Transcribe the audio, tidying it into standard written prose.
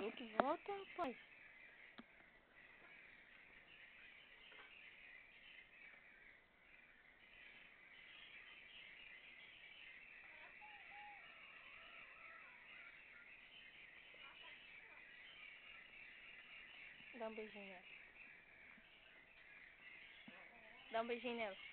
falou que volta, rapaz. Dá um beijinho nela. Dá um beijinho nela.